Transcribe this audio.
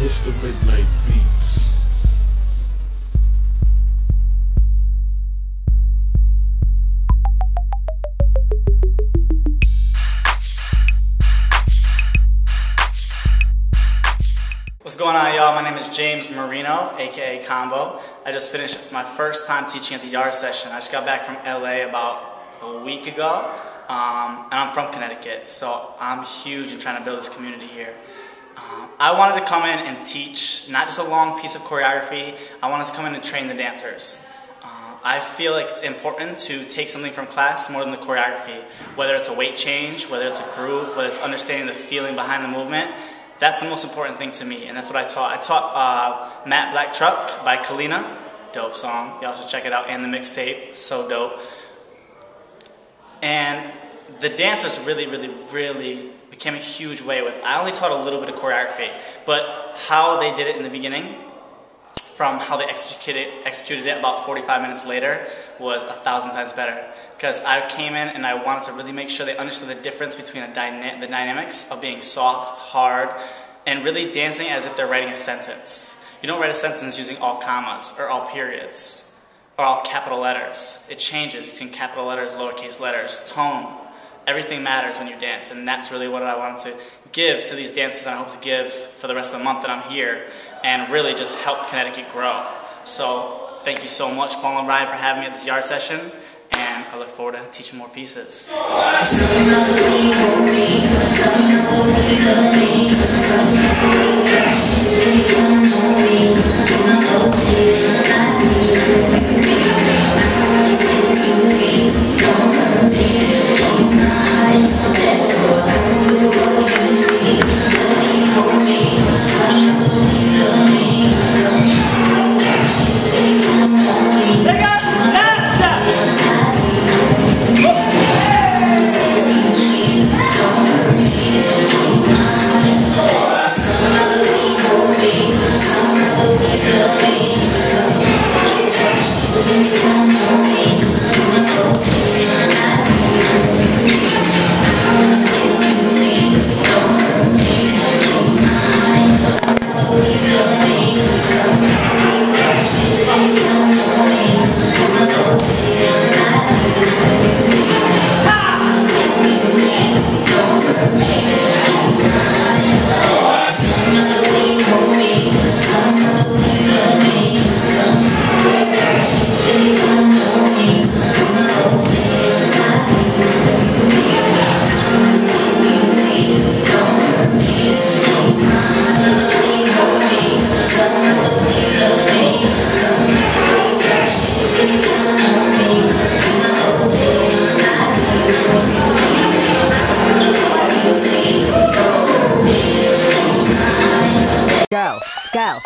Mista Midnight beats. What's going on, y'all? My name is James Marino, aka Combo. I just finished my first time teaching at the Y.A.R.D session. I just got back from L.A. about a week ago, and I'm from Connecticut, so I'm huge in trying to build this community here. I wanted to come in and teach not just a long piece of choreography. I wanted to come in and train the dancers. I feel like it's important to take something from class more than the choreography, whether it's a weight change, whether it's a groove, whether it's understanding the feeling behind the movement. That's the most important thing to me, and that's what I taught. I taught Matte Black Truck by Kalenna. Dope song. Y'all should check it out, and the mixtape. So dope. And the dancers really became a huge way with. I only taught a little bit of choreography, but how they did it in the beginning, from how they executed it about 45 minutes later, was 1,000 times better. Because I came in and I wanted to really make sure they understood the difference between the dynamics of being soft, hard, and really dancing as if they're writing a sentence. You don't write a sentence using all commas, or all periods, or all capital letters. It changes between capital letters, lowercase letters, tone. Everything matters when you dance, and that's really what I wanted to give to these dancers, and I hope to give for the rest of the month that I'm here, and really just help Connecticut grow. So thank you so much, Paul and Brian, for having me at this Y.A.R.D session, and I look forward to teaching more pieces. Go.